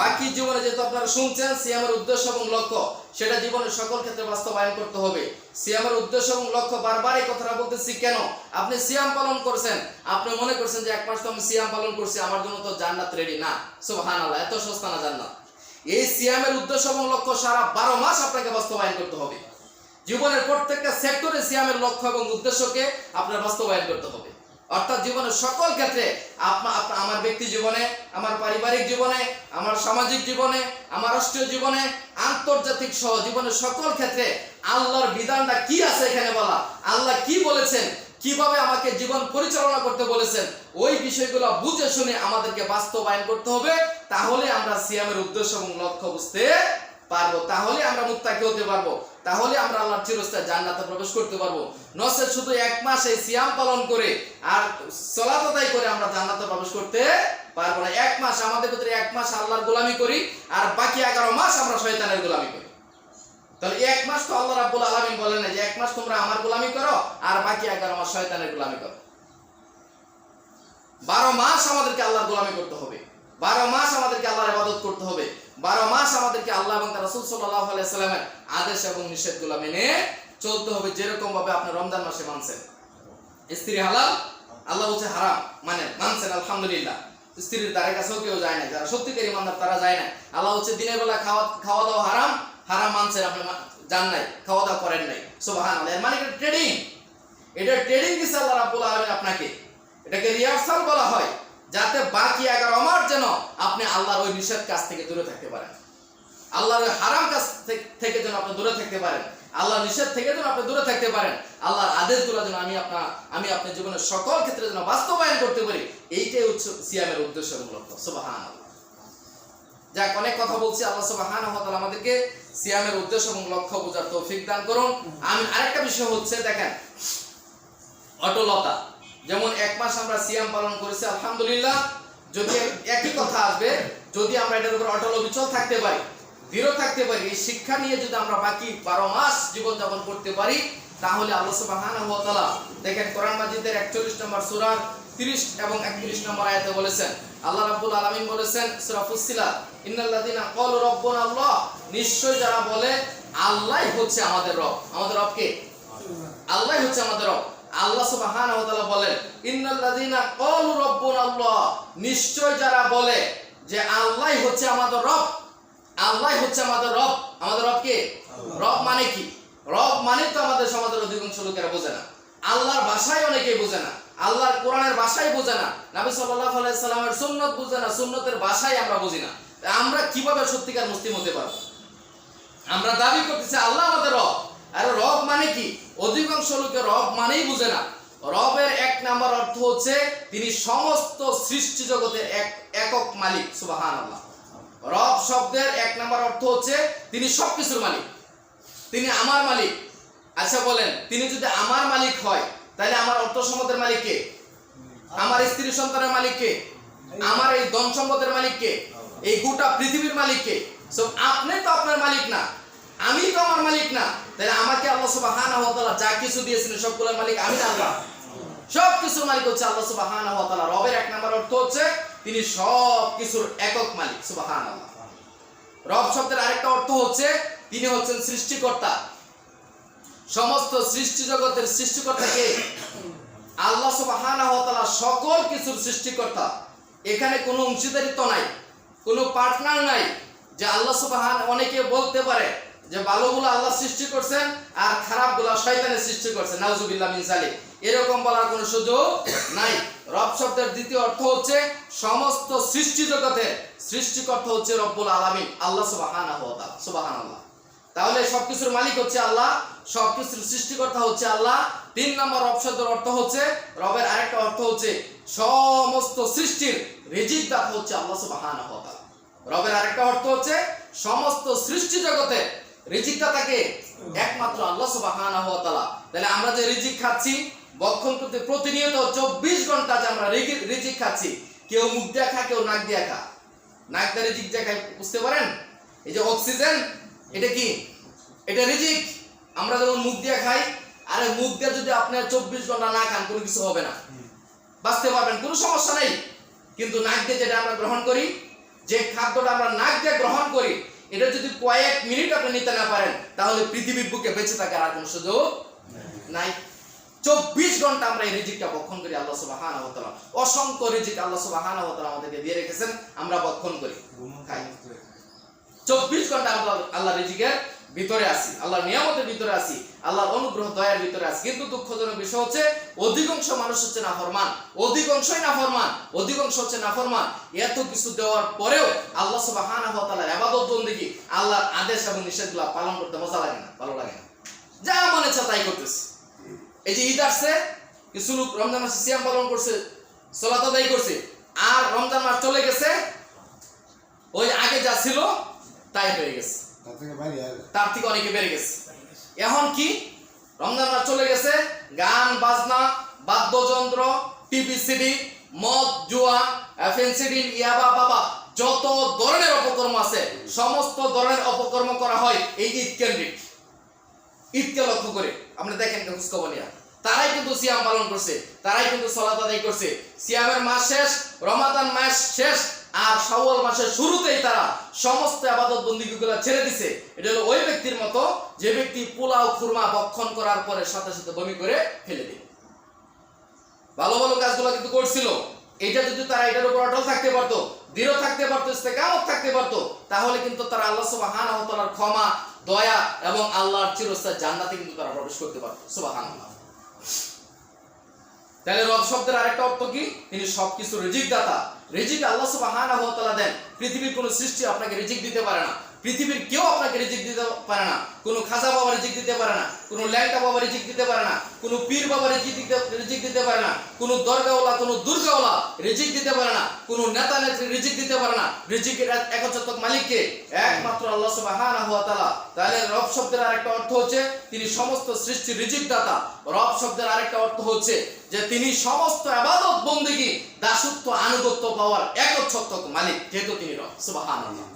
বাকি জীবনে যেহেতু আপনারা শুনছেন সিয়ামের উদ্দেশ্য এবং লক্ষ্য, সেটা জীবনের সকল ক্ষেত্রে বাস্তবায়ন করতে হবে। সিয়ামের উদ্দেশ্য এবং লক্ষ্য বারবার এই কথাটা বলতেছি কেন? আপনি সিয়াম পালন করছেন, আপনি মনে করছেন যে এক মাস তো আমি সিয়াম পালন করছি, আমার জন্য তো জান্নাত রেডি না। সুবহানাল্লাহ, এত সস্তা না জান্নাত। এই সিয়ামের উদ্দেশ্য এবং লক্ষ্য সারা 12 মাস আপনাকে বাস্তবায়ন করতে হবে। জীবনের প্রত্যেকটা সেক্টরে সিয়ামের লক্ষ্য এবং উদ্দেশ্যকে আপনার বাস্তবায়ন করতে হবে। অর্থাৎ জীবনের সকল ক্ষেত্রে আমার ব্যক্তি জীবনে, আমার পারিবারিক জীবনে, আমার সামাজিক জীবনে, আমার রাষ্ট্রীয় জীবনে, আন্তর্জাতিক সহ জীবনের সকল ক্ষেত্রে আল্লাহর বিধানটা কি আছে এখানে বলা, আল্লাহ কি বলেছেন, কিভাবে আমাকে জীবন পরিচালনা করতে বলেছেন, ওই বিষয়গুলো বুঝে শুনে আমাদেরকে বাস্তবায়ন করতে হবে। তাহলে আমরা সিয়ামের উদ্দেশ্য এবং লক্ষ্য বুঝতে পারবো, তাহলে আমরা মুত্তাকি হতে পারবো, তাহলে আমরা আল্লাহর চিরস্থায়ী জান্নাতে প্রবেশ করতে পারবো। নচেত শুধু এক মাস এই সিয়াম পালন করে আর সালাত আদায় করে আমরা জান্নাতে প্রবেশ করতে পারবো না। এক মাস আমাদের ভিতরে, এক মাস আল্লাহর গোলামি করি আর বাকি 11 মাস আমরা শয়তানের গোলামি করি। তাহলে এক মাস তো আল্লাহ রাব্বুল আলামিন বলেন না যে এক মাস তোমরা আমার গোলামি করো আর বাকি 11 মাস শয়তানের গোলামি করো। 12 মাস আমাদেরকে আল্লাহর গোলামি করতে হবে, 12 মাস আমাদেরকে আল্লাহর ইবাদত করতে হবে, 12 মাস আমাদেরকে আল্লাহ এবং তার রাসূল সাল্লাল্লাহু আলাইহি সাল্লামের আদেশ এবং নিষেধগুলো মেনে চলতে হবে, যেরকম ভাবে আপনি রমজান মাসে মানছেন। স্ত্রী হালাল, আল্লাহ বলছে হারাম, মানে মানছেন আলহামদুলিল্লাহ। স্ত্রীর দ্বারে কাছেও কেউ যায় না, যারা সত্যিকার ইমানদার তারা যায় না। আল্লাহ হচ্ছে দিনের বেলা খাওয়া দাওয়া হারাম, হারাম মানছেন, আপনি জান নাই, খাওয়া দাওয়া করেন নাই। সুবহানাল্লাহ, এর মানে এটা ট্রেডিং, এটা ট্রেডিং দিচ্ছে আল্লাহ রাব্বুল আলামিন আপনাকে। এটাকে রিহার্সাল বলা হয়, যাতে বাকি 11 মাস যেন আপনি আল্লাহর ওই নিষেধ কাজ থেকে দূরে থাকতে পারেন, আল্লাহর ওই হারাম কাজ থেকে যেন আপনি দূরে থাকতে পারেন, আল্লাহর নিষেধ থেকে যেন আপনি দূরে থাকতে পারেন, আল্লাহর আদেশগুলো যেন আমি আপনার জীবনের সকল ক্ষেত্রে যেন বাস্তবায়ন করতে পারি। এইটাই হচ্ছে সিয়ামের উদ্দেশ্য এবং লক্ষ্য। সুবহানাল্লাহ। যাক, অনেক কথা বলছি। আল্লাহ সুবহানাহু ওয়া তাআলা আমাদেরকে সিয়ামের উদ্দেশ্য এবং লক্ষ্য বোঝার তৌফিক দান করুন। আমি আরেকটা বিষয় হচ্ছে, দেখেন, অটলতা। যেমন এক মাস আমরা সিয়াম পালন করেছি আলহামদুলিল্লাহ, যদি একই কথা আসবে, যদি আমরা এটার উপর অটল অবিচল থাকতে পারি, দৃঢ় থাকতে পারি, এই শিক্ষা নিয়ে যদি আমরা বাকি 12 মাস জীবন যাপন করতে পারি, তাহলে আল্লাহ সুবহানাহু ওয়া তাআলা দেখেন কোরআন মাজিদের 41 নম্বর সূরার 30 এবং 31 নম্বর আয়াতে বলেছেন, আল্লাহ রাব্বুল আলামিন বলেছেন সূরা ফুসসিলাত, ইন্নাল্লাযিনা ক্বালু রাব্বুনা আল্লাহ, নিশ্চয় যারা বলে আল্লাহই হচ্ছে আমাদের রব। আমাদের রব কে? আল্লাহই হচ্ছে আমাদের রব। আল্লাহ সুবহানাহু ওয়া তাআলা বলেন, ইন্নাল্লাযিনা ক্বালু রাব্বুনা আল্লাহ, নিশ্চয় যারা বলে যে আল্লাহই হচ্ছে আমাদের রব, আল্লাহই হচ্ছে আমাদের রব। আমাদের রব কে? রব মানে কি? রব মানে তো আমাদের সমাজের অধিকাংশ লোকেরা বোঝে না, আল্লাহর ভাষায় অনেকেই বোঝে না, আল্লাহর কোরআনের ভাষায় বোঝে না, নবী সাল্লাল্লাহু আলাইহি সাল্লামের সুন্নাত বোঝে না, সুন্নতের ভাষায় আমরা বুঝি না। আমরা কিভাবে সত্যিকার মুসলিম হতে পারবো? আমরা দাবি করতেছি আল্লাহ আমাদের রব, আর রব মানে কি? অধিকাংশ লোকে রব মানেই বুঝে না। রবের এক নাম্বার অর্থ হচ্ছে তিনি সমস্ত সৃষ্টি জগতের একক মালিক। সুবহানাল্লাহ। রব শব্দের এক নাম্বার অর্থ হচ্ছে তিনি সবকিছুর মালিক, তিনি আমার মালিক। আচ্ছা বলেন, তিনি যদি আমার মালিক হয়, তাহলে আমার অর্থ সম্পদের মালিক কে? আমার স্ত্রী সন্তানের মালিক কে? আমার এই ধন সম্পদের মালিক কে? এই গোটা পৃথিবীর মালিক কে? আপনি তো আপনার মালিক না, আমি তো আমার মালিক না, তাহলে আমাকে আল্লাহ সুবহানাহু ওয়া তাআলা যা কিছু দিয়েছেন সবগুলোর মালিক আমি না আল্লাহ? সব কিছুর মালিক হচ্ছে আল্লাহ সুবহানাহু ওয়া তাআলা। রবের এক নাম্বার অর্থ হচ্ছে তিনি সব কিছুর একক মালিক। সুবহানাল্লাহ। রব শব্দের আরেকটা অর্থ হচ্ছে তিনি হচ্ছেন সৃষ্টিকর্তা। সমস্ত সৃষ্টি জগতের সৃষ্টিকর্তা কে? আল্লাহ সুবহানাহু ওয়া তাআলা সকল কিছুর সৃষ্টিকর্তা। এখানে কোনো অংশীদারিত্ব নাই, কোনো পার্টনার নাই যে আল্লাহ সুবহানাহু। অনেকে বলতে পারে যে ভালোগুলো আল্লাহ সৃষ্টি করছেন আর খারাপগুলো শয়তানের সৃষ্টি করছেন, নাউজুবিল্লাহ মিন যালিক, এরকম বলার কোনো সুযোগ নাই। রব শব্দের দ্বিতীয় অর্থ হচ্ছে সমস্ত সৃষ্টি জগতের সৃষ্টিকর্তা হচ্ছে রব্বুল আলামিন, আল্লাহ সুবহানাহু ওয়া তাআলা। সুবহানাল্লাহ। তাহলে সবকিছুর মালিক হচ্ছে আল্লাহ, সবকিছুর সৃষ্টিকর্তা হচ্ছে আল্লাহ। 3 নম্বর রব শব্দের অর্থ হচ্ছে, রবের আরেকটা অর্থ হচ্ছে সমস্ত সৃষ্টির রিজিক দাতা হচ্ছে আল্লাহ সুবহানাহু ওয়া তাআলা। রবের আরেকটা অর্থ হচ্ছে সমস্ত সৃষ্টি জগতে রিজিক দাতাকে একমাত্র আল্লাহ সুবহানাহু ওয়া তাআলা। তাহলে আমরা যে রিজিক খাচ্ছি, বক্ষণ করতে প্রতিনিয়ত 24 ঘন্টা যে আমরা রিজিক খাচ্ছি, কেউ মুখ দিয়ে খায়, কেউ নাক দিয়ে খায়। নাক দিয়ে রিজিক দিয়ে খায়, বুঝতে পারেন? এই যে অক্সিজেন, এটা কি? এটা রিজিক। আমরা যখন মুখ দিয়ে খাই, আরে মুখ দিয়ে যদি আপনি 24 ঘন্টা না খান, কোনো কিছু হবে না, বাঁচতে পারবেন, কোনো সমস্যা নেই। কিন্তু নাক দিয়ে যেটা আমরা গ্রহণ করি, যে খাদ্যটা আমরা নাক দিয়ে গ্রহণ করি, এটা যদি কয়েক মিনিট আপনি নিতে না পারেন, তাহলে পৃথিবীর বুকে বেঁচে থাকার আর কোনো সুযোগ নাই। 24 ঘন্টা আমরা এই রিজিকটা ভক্ষণ করি আল্লাহ সুবহানাহু ওয়া তাআলা। অসংখ্য রিজিক আল্লাহ সুবহানাহু ওয়া তাআলা আমাদেরকে দিয়ে রেখেছেন, আমরা ভক্ষণ করি, খাই। 24 ঘন্টা আমরা আল্লাহ রিজিকের ভিতরে আছি, আল্লাহর নিয়ামতের ভিতরে আছি, আল্লাহর অনুগ্রহ দয়ার ভিতরে আছি। কিন্তু দুঃখজনক বিষয় হচ্ছে অধিকাংশ মানুষ হচ্ছে নাফরমান, অধিকাংশই নাফরমান, অধিকাংশ হচ্ছে নাফরমান। এত কিছু দেওয়ার পরেও আল্লাহ সুবহানাহু ওয়া তাআলার ইবাদত বন্দেগী, আল্লাহর আদেশ এবং নিষেধগুলো পালন করতে মজা লাগে না, ভালো লাগে না, যা মনে ইচ্ছা তাই করতেছে। এই যে ঈদ আসছে, কিছু লোক রমজান মাসে সিয়াম পালন করছে, সালাত আদায় করছে, আর রমজান মাস চলে গেছে, ওই আগে যা ছিল তাই হয়ে গেছে, তার থেকে অনেকে বেড়ে গেছে। এখন কি, রমজান মাস চলে গেছে, গান বাজনা, বাদ্যযন্ত্র, টিভি সিডি, মদ জুয়া, ফেন্সিডিল, ইয়াবা বাবা, যত ধরনের অপকর্ম আছে, সমস্ত ধরনের অপকর্ম করা হয় এই ঈদ কেন্দ্রিক। ঈদকে লক্ষ্য করে আপনি দেখেন খোঁজখবরিয়া, তারাই কিন্তু সিয়াম পালন করছে, তারাই কিন্তু সালাত আদায় করছে। সিয়ামের মাস শেষ, রমাদান মাস শেষ, আর শাওয়াল মাসের শুরুতেই তারা সমস্ত ইবাদত বন্দেগীগুলো ছেড়ে দিছে। এটা হলো ওই ব্যক্তির মতো যে ব্যক্তি পোলাও খুরমা ভক্ষণ করার পরে সাথে সাথে বমি করে ফেলে দিল। ভালো ভালো কাজগুলো কিন্তু করছিল, এটা যদি তারা এটার উপর অটল থাকতে পারতো, দৃঢ় থাকতে পারতো, ইস্তেকামত থাকতে পারতো, তাহলে কিন্তু তারা আল্লাহ সুবহানাহু ওয়া তাআলার ক্ষমা, দয়া এবং আল্লাহর চিরস্থায়ী জান্নাতে কিন্তু তারা প্রবেশ করতে পারতো। সুবহানাল্লাহ। তাহলে রব শব্দের আরেকটা অর্থ কি? তিনি সবকিছু রিজিক দাতা। রিজিক আল্লাহ সুবহানাহু ওয়া তাআলা দেন। পৃথিবীর কোনো সৃষ্টি আপনাকে রিজিক দিতে পারে না, পৃথিবীর কেউ আপনাকে রিজিক দিতে পারে না। কোনো খাজা বাবা রিজিক দিতে পারে না, কোনো ল্যাংটা বাবা রিজিক দিতে পারে না, কোনো পীর বাবা রিজিক দিতে পারে না, কোনো দরগাওয়ালা, কোনো দুর্গাওয়ালা রিজিক দিতে পারে না, কোনো নেতা নেত্রী রিজিক দিতে পারে না। রিজিকের একচ্ছত্র মালিককে একমাত্র আল্লাহ সুবহানাহু ওয়া তাআলা। তাহলে রব শব্দের আরেকটা অর্থ হচ্ছে তিনি সমস্ত সৃষ্টির রিজিক দাতা। রব শব্দের আরেকটা অর্থ হচ্ছে যে তিনি সমস্ত ইবাদত বন্দেগী, দাসত্ব, আনুগত্য পাওয়ার একচ্ছত্র মালিক, যেহেতু তিনি রব। সুবহানাল্লাহ।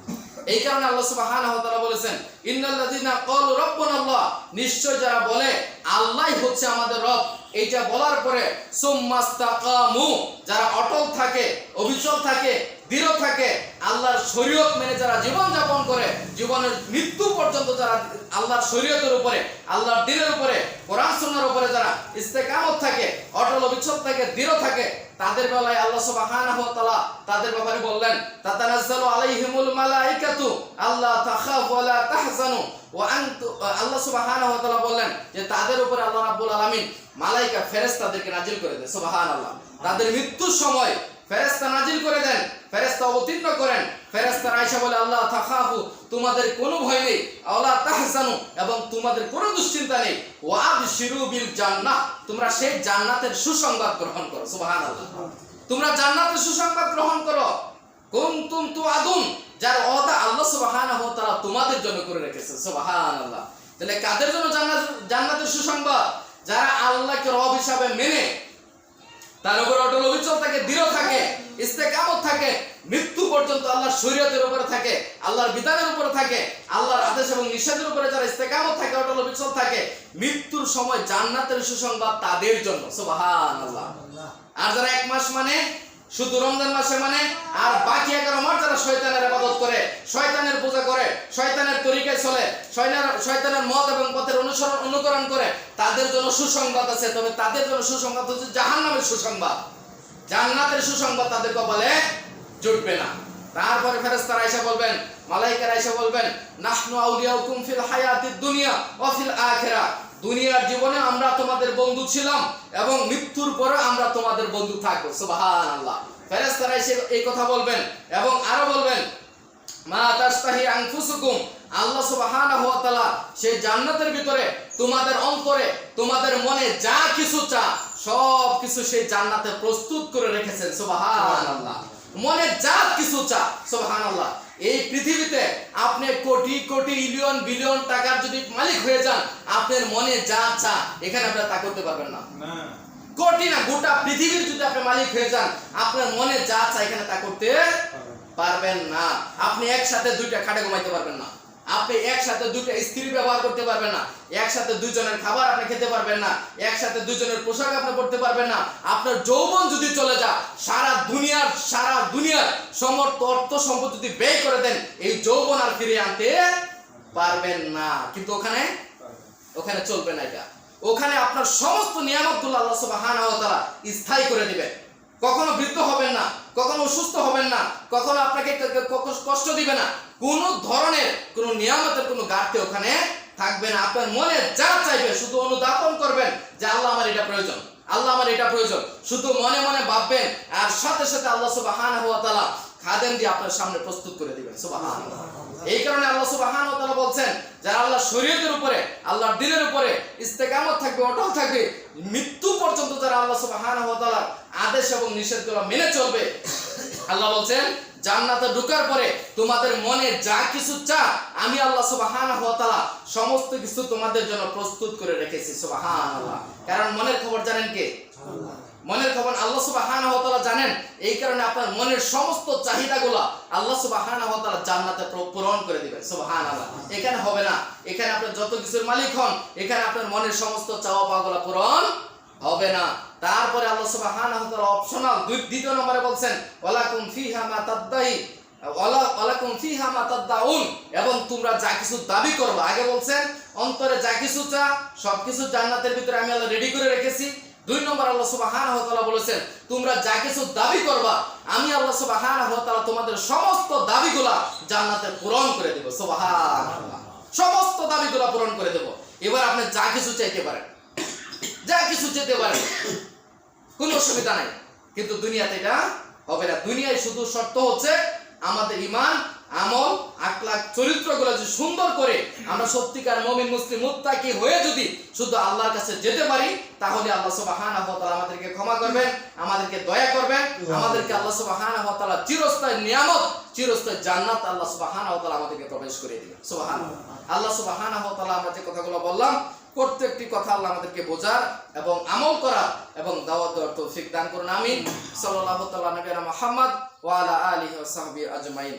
এই কারণে আল্লাহ সুবহানাহু ওয়া তাআলা বলেছেন, ইন্নাল্লাযীনা ক্বালু রাব্বুনাল্লাহ, নিশ্চয় যারা বলে আল্লাহই হচ্ছে আমাদের রব, এইটা বলার পরে সুম্মাস্তাকামু, যারা অটল থাকে, অবিচল থাকে, দৃঢ় থাকে, আল্লাহর শরীয়ত মেনে যারা জীবন যাপন করে, জীবনের মৃত্যু পর্যন্ত যারা আল্লাহর শরীয়তের উপরে, আল্লাহর দ্বীনের উপরে, কোরআন সুন্নাহর উপরে যারা ইস্তেকামত থাকে, অটল অবিচল থাকে, দৃঢ় থাকে, তাদের বেলায় আল্লাহ সুবহানাহু ওয়া তাআলা তাদের ব্যাপারে বললেন, তাতানাজ্জালু আলাইহিমুল মালাইকাতু আল্লা তাখাফু ওয়া লা তাহজানু ওয়া আনতু। আল্লাহ সুবহানাহু ওয়া তাআলা বললেন যে তাদের উপরে আল্লাহ রাব্বুল আলামিন মালাইকা ফেরেশতাদেরকে নাজিল করে দেন। সুবহানাল্লাহ। তাদের মৃত্যুর সময় ফেরেশতা নাজিল করে দেন, ফেরেশতা অবতীর্ণ করেন। ফেরেশতারা আয়েশা বলে, আল্লাহ তাখাফু, তোমাদের কোনো ভয় নেই, আল্লাহ তাহজানু, এবং তোমাদের কোনো দুশ্চিন্তা নেই, ওয়া আবশিরু বিল জান্নাহ, তোমরা সেই জান্নাতের সুসংবাদ গ্রহণ করো। সুবহানাল্লাহ। তোমরা জান্নাতের সুসংবাদ গ্রহণ করো। কুনতুম তুআদুন, যার ওয়াদা আল্লাহ সুবহানাহু ওয়া তাআলা তোমাদের জন্য করে রেখেছেন। সুবহানাল্লাহ। তাহলে কাদের জন্য জান্নাতের সুসংবাদ? যারা আল্লাহকে রব হিসাবে মেনে তার উপর অটল অবিচল থাকে, দৃঢ় থাকে, ইস্তেকামত থাকে, মৃত্যু পর্যন্ত আল্লাহর শরীয়তের উপরে থাকে, আল্লাহর বিধানের উপরে থাকে, আল্লাহর আদেশ এবং নিষেধের উপরে যারা ইস্তেকামত থাকে, অটল অবিচল থাকে, মৃত্যুর সময় জান্নাতের সুসংবাদ তাদের জন্য। সুবহানাল্লাহ। আর যারা এক মাস মানে শুধু রমজান মাসে মানে, আর বাকি 11 মাস যারা শয়তানের ইবাদত করে, শয়তানের পূজা করে, শয়তানের তরিকায় চলে, শয়তানের মত এবং পথের অনুকরণ করে, তাদের জন্য সুসংবাদ আছে। তবে তাদের জন্য সুসংবাদ হচ্ছে জাহান্নামের সুসংবাদ, জান্নাতের সুসংবাদ তাদের কপালে জুটবে না। তারপরে ফেরেশতারা এসে বলবেন, মালায়েকারা এসে বলবেন নাহনু আউলিয়াউকুম ফিল হায়াতিদ দুনিয়া ওয়া ফিল আখিরাহ, দুনিয়ার জীবনে আমরা তোমাদের বন্ধু ছিলাম এবং মৃত্যুর পরে আমরা তোমাদের বন্ধু থাকবো। সুবহানাল্লাহ। ফেরেশতারা এসে এই কথা বলবেন এবং আরো বলবেন মা তাশতাহি আনফুসুকুম, আল্লাহ সুবহানাহু ওয়া তাআলা সেই জান্নাতের ভিতরে তোমাদের অন্তরে তোমাদের মনে যা কিছু চা সব কিছু সেই জান্নাতে প্রস্তুত করে রেখেছেন। সুবহানাল্লাহ। মনে যা কিছু চা, সুবহানাল্লাহ। এই পৃথিবীতে আপনি কোটি কোটি ইলিয়ন বিলিয়ন টাকার যদি মালিক হয়ে যান, আপনার মনে যা চা এখানে আপনি তা করতে পারবেন না। কোটি না, গোটা পৃথিবীর যদি আপনি মালিক হয়ে যান, আপনার মনে যা চা এখানে তা করতে পারবেন না। আপনি একসাথে দুইটা খাটে ঘুমাইতে পারবেন না, আপনি একসাথে দুইটা স্ত্রী ব্যবহার করতে পারবেন না, একসাথে দুইজনের খাবার আপনি খেতে পারবেন না, একসাথে দুইজনের পোশাক আপনি পরতে পারবেন না। আপনার যৌবন যদি চলে যায়, সারা দুনিয়ার সমস্ত অর্থ সম্পদ যদি ব্যয় করে দেন, এই যৌবন আর ফিরে আনতে পারবেন না। কিন্তু ওখানে চলবে না এটা। ওখানে আপনার সমস্ত নিয়ামতগুলো আল্লাহ সুবহানাহু ওয়া তাআলা স্থায়ী করে দিবেন। কখনো বৃদ্ধ হবেন না, কখনো অসুস্থ হবেন না, কখনো আপনাকে কষ্ট দিবে না, কোন ধরনের কোন নিয়ামতের কোনো ঘাটতি ওখানে থাকবে না। আপনার মনে যা চাইবে শুধু অনুধাবন করবেন যে আল্লাহ আমার এটা প্রয়োজন, আল্লাহ আমার এটা প্রয়োজন, শুধু মনে মনে ভাববেন আর সাথে সাথে আল্লাহ সুবহানাহু ওয়া তাআলা খাদেম দিয়ে আপনার সামনে প্রস্তুত করে দিবেন। সুবহানাল্লাহ। এই কারণে আল্লাহ সুবহানাহু ওয়া তাআলা বলছেন যারা আল্লাহর শরীয়তের উপরে, আল্লাহর দ্বীনের উপরে ইস্তেকামত থাকবে, অটল থাকবে, মৃত্যু পর্যন্ত যারা আল্লাহ সুবহানাহু ওয়া তাআলার আদেশ এবং নিষেধগুলো মেনে চলবে, আল্লাহ বলছেন জান্নাতে ঢোকার পরে তোমাদের মনে যা কিছু চা আমি আল্লাহ সুবহানাহু ওয়া তাআলা সমস্ত কিছু তোমাদের জন্য প্রস্তুত করে রেখেছি। সুবহানাল্লাহ। কারণ মনের খবর জানেন কে? আল্লাহ। মনের খবর আল্লাহ সুবহানাহু ওয়া তাআলা জানেন। এই কারণে আপনার মনের সমস্ত চাহিদাগুলো আল্লাহ সুবহানাহু ওয়া তাআলা জান্নাতে পূরণ করে দিবেন। সুবহানাল্লাহ। এখানে হবে না, এখানে আপনার যত কিছুর মালিক হন, এখানে আপনার মনের সমস্ত চাওয়া পাওয়াগুলো পূরণ হবে না। তারপরে আল্লাহ সুবহানাহু ওয়া তাআলা অপশনাল দ্বিতীয় নম্বরে বলছেন ওয়ালাকুম ফিহা মা তাদদাই ওয়ালাকুম ফিহা মা তাদদাউন, এবং তোমরা যা কিছু দাবি করবে। আগে বলছেন অন্তরে যা কিছু চা সবকিছু জান্নাতের ভিতরে আমি আল্লাহ রেডি করে রেখেছি। 2 নম্বর আল্লাহ সুবহানাহু ওয়া তাআলা বলেছেন তোমরা যা কিছু দাবি করবা আমি আল্লাহ সুবহানাহু ওয়া তাআলা তোমাদের সমস্ত দাবিগুলা জান্নাতে পূরণ করে দেব। সুবহানাল্লাহ। সমস্ত দাবিগুলা পূরণ করে দেব। এবার আপনি যা কিছু চাইতে পারেন, যা কিছু যেতে পারেন, কোনো অসুবিধা নাই। কিন্তু দুনিয়াতে এটা হবে না। দুনিয়ায় শুধু শর্ত হচ্ছে আমাদের ঈমান, আমল, আখলাক, চরিত্রগুলো যদি সুন্দর করে আমরা সত্যিকার মুমিন মুসলিম মুত্তাকি হয়ে যদি শুধু আল্লাহর কাছে যেতে পারি, তাহলে আল্লাহ সুবহানাহু ওয়া তাআলা আমাদেরকে ক্ষমা করবেন, আমাদেরকে দয়া করবেন, আমাদেরকে আল্লাহ সুবহানাহু ওয়া তাআলা চিরস্থায়ী নিয়ামত, চিরস্থায়ী জান্নাত আল্লাহ সুবহানাহু ওয়া তাআলা আমাদেরকে প্রবেশ করে দিবেন। সুবহানাল্লাহ। আল্লাহ সুবহানাহু ওয়া তাআলা আমরা যে কথাগুলো বললাম প্রত্যেকটি কথা আল্লাহ আমাদেরকে বোঝার এবং আমল করার এবং দাওয়াত দেওয়ার তৌফিক দান করুন। আমিন। সাল্লাল্লাহু তাআলা নবিয়ানা মুহাম্মদ ওয়া আলা আলিহি ওয়া সাহবিহি আজমাইন।